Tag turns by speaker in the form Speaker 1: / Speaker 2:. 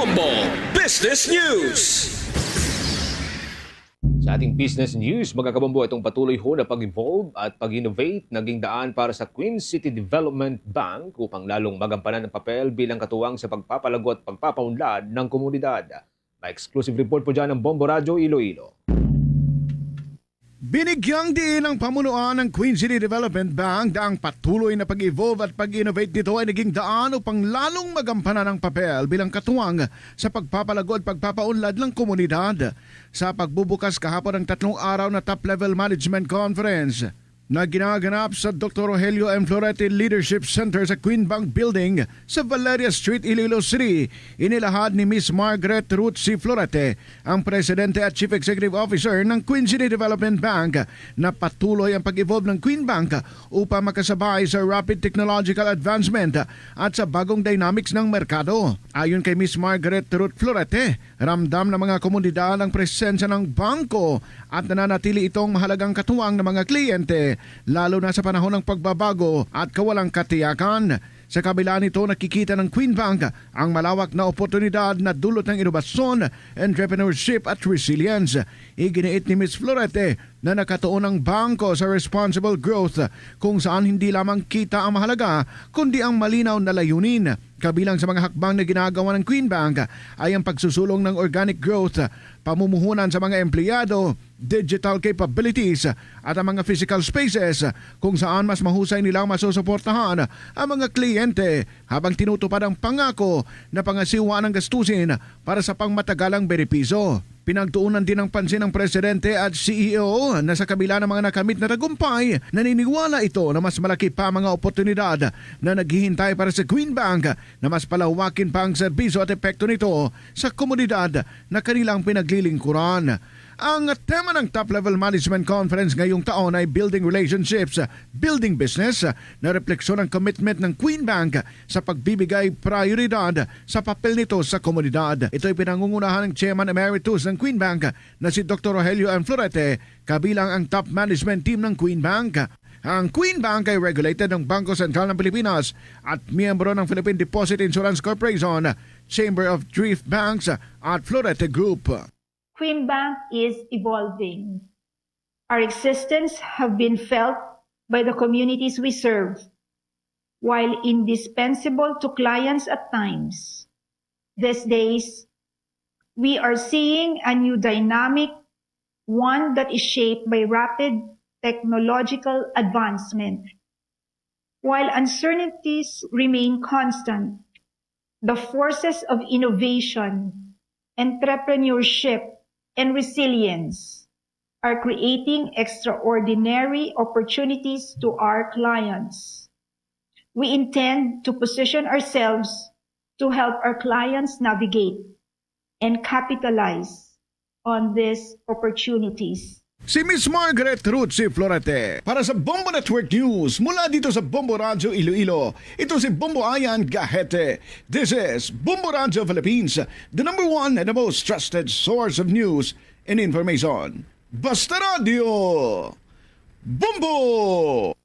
Speaker 1: Bombo Business News.
Speaker 2: Sa ating business news, mga kabombo, itong patuloy ho na pag-evolve at pag-innovate naging daan para sa Queen City Development Bank upang lalong magampanan ng papel bilang katuwang sa pagpapalago at pagpapaunlad ng komunidad. May exclusive report po dyan ng Bombo Radyo Iloilo.
Speaker 3: Binigyang diin ng pamunuan ng Queen City Development Bank na ang patuloy na pag-evolve at pag-innovate nito ay naging daan upang lalong magampanan ng papel bilang katuwang sa pagpapalago at pagpapaunlad ng komunidad. Sa pagbubukas kahapon ng 3 araw na top-level management conference na ginaganap sa Dr. Rogelio M. Florete Leadership Center sa Queen Bank Building sa Valeria Street, Iloilo City, inilahad ni Miss Margaret Ruth C. Florete, ang Presidente at Chief Executive Officer ng Queen City Development Bank, na patuloy ang pag-evolve ng Queen Bank upang makasabay sa rapid technological advancement at sa bagong dynamics ng merkado. Ayon kay Miss Margaret Ruth Florete, ramdam ng mga komunidad ang presensya ng bangko at nananatili itong mahalagang katuwang ng mga kliyente, lalo na sa panahon ng pagbabago at kawalang katiyakan. Sa kabila nito, nakikita ng Queen Bank ang malawak na oportunidad na dulot ng inobasyon, entrepreneurship at resilience. Iginiit ni Ms. Florete na nakatuon ang bangko sa responsible growth kung saan hindi lamang kita ang mahalaga kundi ang malinaw na layunin. Kabilang sa mga hakbang na ginagawa ng Queen Bank ay ang pagsusulong ng organic growth, pamumuhunan sa mga empleyado, digital capabilities at ang mga physical spaces kung saan mas mahusay nilang masusuportahan ang mga kliyente habang tinutupad ang pangako na pangasiwa ng gastusin para sa pangmatagalang benepisyo. Pinagtuunan din ng pansin ng Presidente at CEO na sa kabila ng mga nakamit na tagumpay, naniniwala ito na mas malaki pa mga oportunidad na naghihintay para sa Queen Bank na mas palawakin pa ang serbisyo at epekto nito sa komunidad na kanilang pinaglilingkuran. Ang tema ng Top-Level Management Conference ngayong taon ay Building Relationships, Building Business, na refleksyon ng commitment ng Queen Bank sa pagbibigay prioridad sa papel nito sa komunidad. Ito ay pinangungunahan ng Chairman Emeritus ng Queen Bank na si Dr. Rogelio M. Florete, kabilang ang top management team ng Queen Bank. Ang Queen Bank ay regulated ng Bangko Sentral ng Pilipinas at miyembro ng Philippine Deposit Insurance Corporation, Chamber of Thrift Banks at Florete Group.
Speaker 4: Queen Bank is evolving. Our existence have been felt by the communities we serve, while indispensable to clients at times. These days, we are seeing a new dynamic, one that is shaped by rapid technological advancement. While uncertainties remain constant, the forces of innovation, entrepreneurship, and resilience are creating extraordinary opportunities to our clients. We intend to position ourselves to help our clients navigate and capitalize on these opportunities.
Speaker 3: Si Miss Margaret Ruth C. Florete para sa Bombo Network News mula dito sa Bombo Radyo Iloilo. Ito si Bombo Ayan Gahete. This is Bombo Radyo Philippines, the number one and the most trusted source of news and information. Basta Radio Bombo!